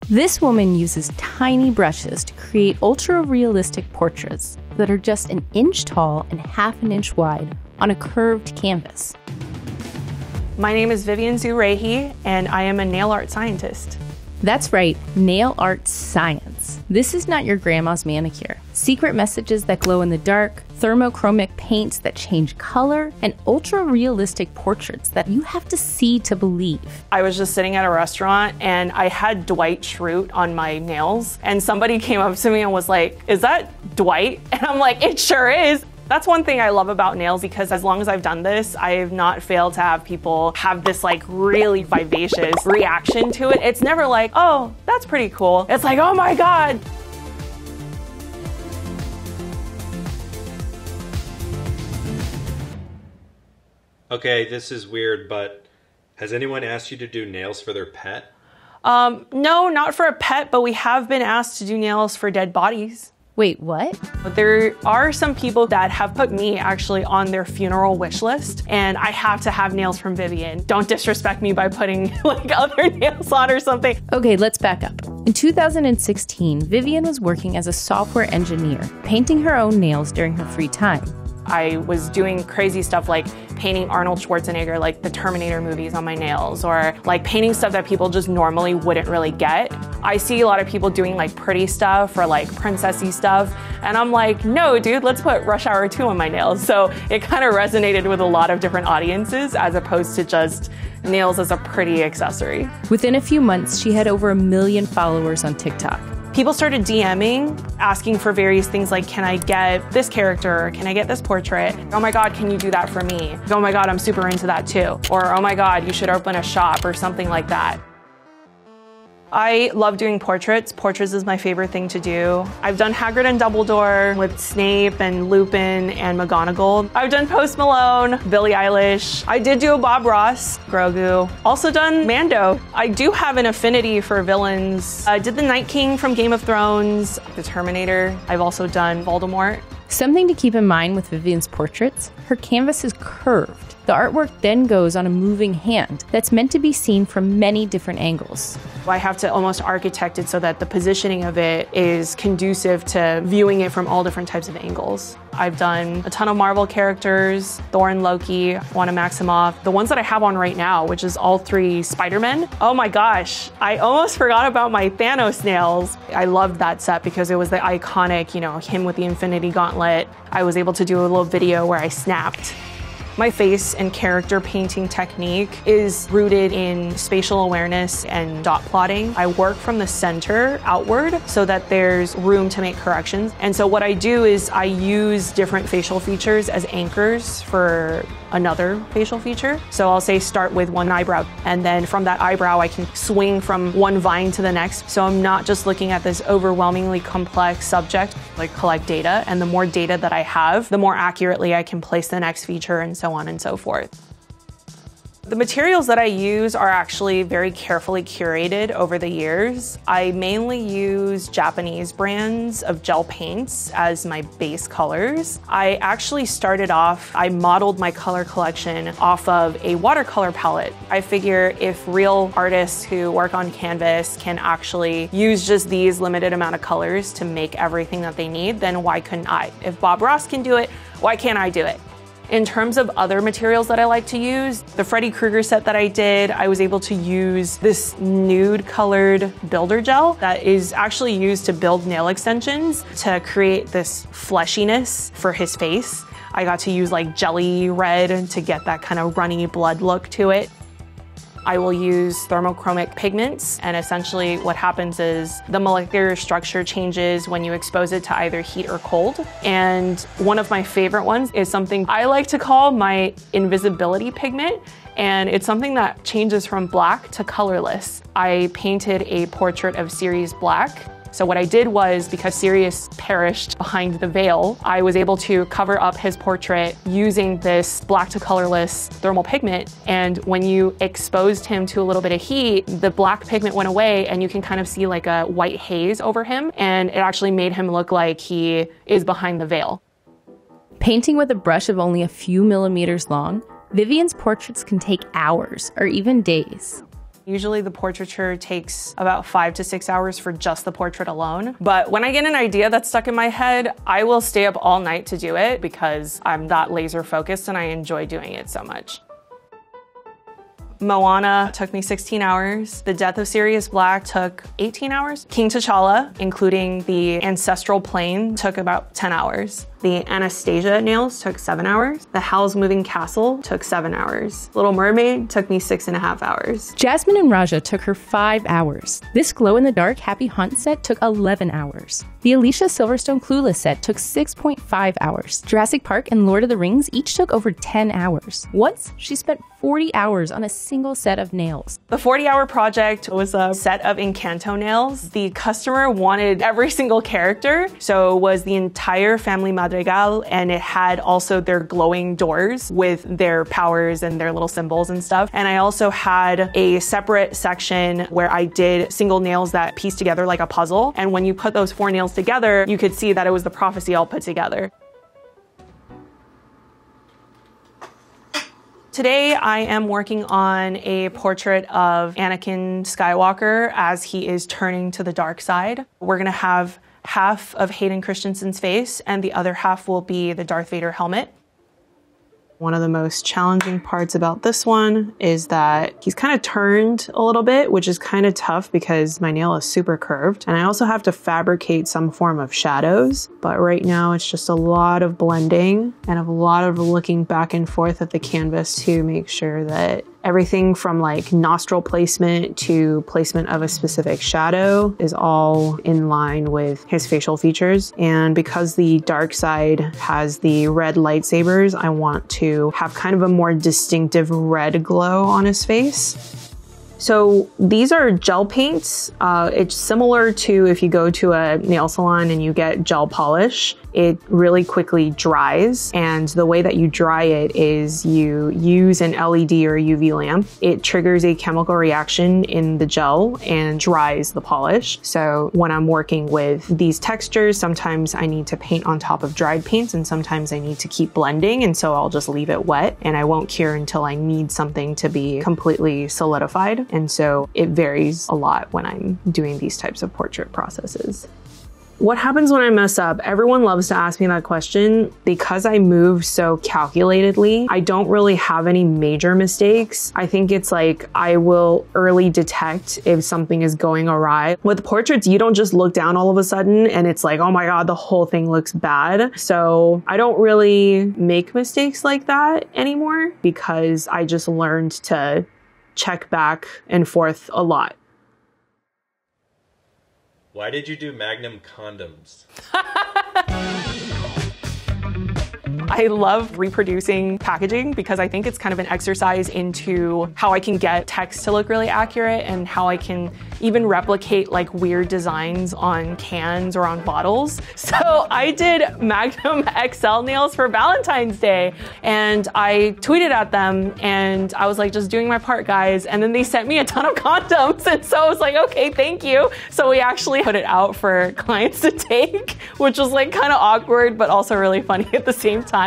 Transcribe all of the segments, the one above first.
This woman uses tiny brushes to create ultra-realistic portraits that are just an inch tall and half an inch wide on a curved canvas. My name is Vivian Xue Rahey, and I am a nail art scientist. That's right, nail art science. This is not your grandma's manicure. Secret messages that glow in the dark, thermochromic paints that change color, and ultra-realistic portraits that you have to see to believe. I was just sitting at a restaurant and I had Dwight Schrute on my nails, and somebody came up to me and was like, "Is that Dwight?" And I'm like, "It sure is." That's one thing I love about nails, because as long as I've done this, I have not failed to have people have this like really vivacious reaction to it. It's never like, "Oh, that's pretty cool." It's like, "Oh my God." Okay, this is weird, but has anyone asked you to do nails for their pet? No, not for a pet, but we have been asked to do nails for dead bodies. Wait, what? There are some people that have put me actually on their funeral wish list, and I have to have nails from Vivian. Don't disrespect me by putting like other nails on or something. Okay, let's back up. In 2016, Vivian was working as a software engineer, painting her own nails during her free time. I was doing crazy stuff like painting Arnold Schwarzenegger, like the Terminator movies, on my nails, or like painting stuff that people just normally wouldn't really get. I see a lot of people doing like pretty stuff or like princessy stuff, and I'm like, no, dude, let's put Rush Hour 2 on my nails. So it kind of resonated with a lot of different audiences as opposed to just nails as a pretty accessory. Within a few months, she had over 1 million followers on TikTok. People started DMing, asking for various things like, can I get this character? Can I get this portrait? Oh my God, can you do that for me? Oh my God, I'm super into that too. Or, oh my God, you should open a shop or something like that. I love doing portraits. Portraits is my favorite thing to do. I've done Hagrid and Dumbledore with Snape and Lupin and McGonagall. I've done Post Malone, Billie Eilish. I did do a Bob Ross, Grogu. Also done Mando. I do have an affinity for villains. I did the Night King from Game of Thrones, the Terminator. I've also done Voldemort. Something to keep in mind with Vivian's portraits, her canvas is curved. The artwork then goes on a moving hand that's meant to be seen from many different angles. I have to almost architect it so that the positioning of it is conducive to viewing it from all different types of angles. I've done a ton of Marvel characters, Thor and Loki, Wanda Maximoff. The ones that I have on right now, which is all 3 Spider-Men. Oh my gosh, I almost forgot about my Thanos nails. I loved that set because it was the iconic, you know, him with the Infinity Gauntlet. I was able to do a little video where I snapped. My face and character painting technique is rooted in spatial awareness and dot plotting. I work from the center outward so that there's room to make corrections. And so what I do is I use different facial features as anchors for another facial feature. So I'll say start with one eyebrow, and then from that eyebrow I can swing from one vine to the next. So I'm not just looking at this overwhelmingly complex subject, like collect data, and the more data that I have, the more accurately I can place the next feature and so on and so forth. The materials that I use are actually very carefully curated over the years. I mainly use Japanese brands of gel paints as my base colors. I actually started off, I modeled my color collection off of a watercolor palette. I figure if real artists who work on canvas can actually use just these limited amount of colors to make everything that they need, then why couldn't I? If Bob Ross can do it, why can't I do it? In terms of other materials that I like to use, the Freddy Krueger set that I did, I was able to use this nude colored builder gel that is actually used to build nail extensions to create this fleshiness for his face. I got to use like jelly red to get that kind of runny blood look to it. I will use thermochromic pigments, and essentially what happens is the molecular structure changes when you expose it to either heat or cold. And one of my favorite ones is something I like to call my invisibility pigment, and it's something that changes from black to colorless. I painted a portrait of Sirius Black. So what I did was, because Sirius perished behind the veil, I was able to cover up his portrait using this black to colorless thermal pigment. And when you exposed him to a little bit of heat, the black pigment went away and you can kind of see like a white haze over him. And it actually made him look like he is behind the veil. Painting with a brush of only a few millimeters long, Vivian's portraits can take hours or even days. Usually the portraiture takes about 5 to 6 hours for just the portrait alone. But when I get an idea that's stuck in my head, I will stay up all night to do it because I'm that laser focused and I enjoy doing it so much. Moana took me 16 hours. The Death of Sirius Black took 18 hours. King T'Challa, including the ancestral plane, took about 10 hours. The Anastasia nails took 7 hours. The Howl's Moving Castle took 7 hours. Little Mermaid took me 6.5 hours. Jasmine and Raja took her 5 hours. This glow-in-the-dark Happy Hunt set took 11 hours. The Alicia Silverstone Clueless set took 6.5 hours. Jurassic Park and Lord of the Rings each took over 10 hours. Once, she spent 40 hours on a single set of nails. The 40-hour project was a set of Encanto nails. The customer wanted every single character, so it was the entire family Madrigal, and it had also their glowing doors with their powers and their little symbols and stuff. And I also had a separate section where I did single nails that pieced together like a puzzle. And when you put those 4 nails together, you could see that it was the prophecy all put together. Today, I am working on a portrait of Anakin Skywalker as he is turning to the dark side. We're gonna have half of Hayden Christensen's face and the other half will be the Darth Vader helmet. One of the most challenging parts about this one is that he's kind of turned a little bit, which is kind of tough because my nail is super curved. And I also have to fabricate some form of shadows. But right now it's just a lot of blending and a lot of looking back and forth at the canvas to make sure that everything from like nostril placement to placement of a specific shadow is all in line with his facial features. And because the dark side has the red lightsabers, I want to have kind of a more distinctive red glow on his face. So these are gel paints. It's similar to if you go to a nail salon and you get gel polish. It really quickly dries, and the way that you dry it is you use an LED or UV lamp. It triggers a chemical reaction in the gel and dries the polish. So when I'm working with these textures, sometimes I need to paint on top of dried paints and sometimes I need to keep blending, and so I'll just leave it wet and I won't cure until I need something to be completely solidified. And so it varies a lot when I'm doing these types of portrait processes. What happens when I mess up? Everyone loves to ask me that question. Because I move so calculatedly, I don't really have any major mistakes. I think it's like I will early detect if something is going awry. With portraits, you don't just look down all of a sudden and it's like, oh my God, the whole thing looks bad. So I don't really make mistakes like that anymore because I just learned to check back and forth a lot. Why did you do Magnum condoms? I love reproducing packaging because I think it's kind of an exercise into how I can get text to look really accurate and how I can even replicate like weird designs on cans or on bottles. So I did Magnum XL nails for Valentine's Day and I tweeted at them and I was like, just doing my part, guys. And then they sent me a ton of condoms. And so I was like, okay, thank you. So we actually put it out for clients to take, which was like kind of awkward, but also really funny at the same time.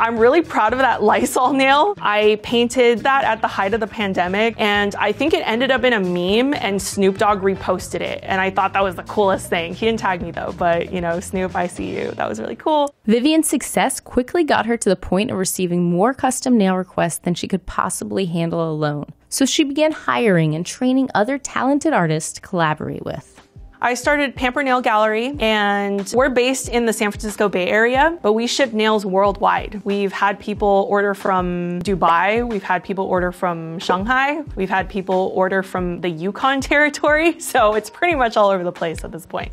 I'm really proud of that Lysol nail. I painted that at the height of the pandemic and I think it ended up in a meme and Snoop Dogg reposted it. And I thought that was the coolest thing. He didn't tag me though, but you know, Snoop, I see you. That was really cool. Vivian's success quickly got her to the point of receiving more custom nail requests than she could possibly handle alone. So she began hiring and training other talented artists to collaborate with. I started Pamper Nail Gallery and we're based in the San Francisco Bay Area, but we ship nails worldwide. We've had people order from Dubai. We've had people order from Shanghai. We've had people order from the Yukon territory. So it's pretty much all over the place at this point.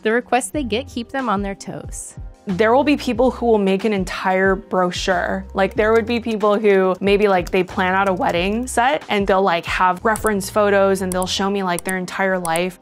The requests they get keep them on their toes. There will be people who will make an entire brochure. Like there would be people who maybe like they plan out a wedding set and they'll like have reference photos and they'll show me like their entire life.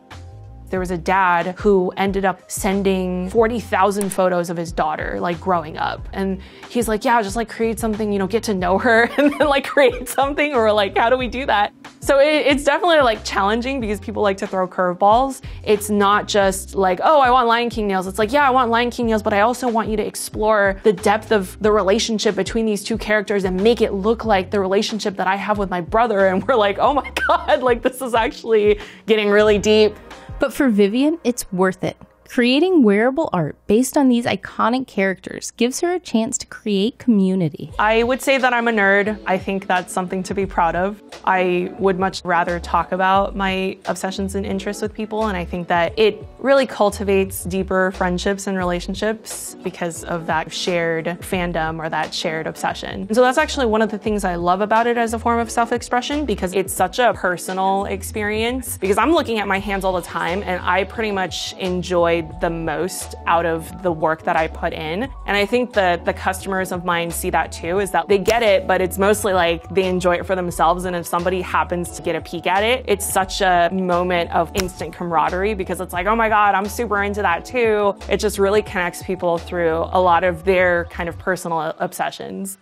There was a dad who ended up sending 40,000 photos of his daughter, like growing up. And he's like, yeah, just like create something, you know, get to know her and then like create something, or like, how do we do that? So it's definitely like challenging because people like to throw curveballs. It's not just like, oh, I want Lion King nails. It's like, yeah, I want Lion King nails, but I also want you to explore the depth of the relationship between these two characters and make it look like the relationship that I have with my brother. And we're like, oh my God, like this is actually getting really deep. But for Vivian, it's worth it. Creating wearable art based on these iconic characters gives her a chance to create community. I would say that I'm a nerd. I think that's something to be proud of. I would much rather talk about my obsessions and interests with people, and I think that it really cultivates deeper friendships and relationships because of that shared fandom or that shared obsession. And so that's actually one of the things I love about it as a form of self-expression, because it's such a personal experience. Because I'm looking at my hands all the time, and I pretty much enjoy the most out of the work that I put in. And I think that the customers of mine see that too, is that they get it, but it's mostly like they enjoy it for themselves. And if somebody happens to get a peek at it, it's such a moment of instant camaraderie, because it's like, oh my God, I'm super into that too. It just really connects people through a lot of their kind of personal obsessions.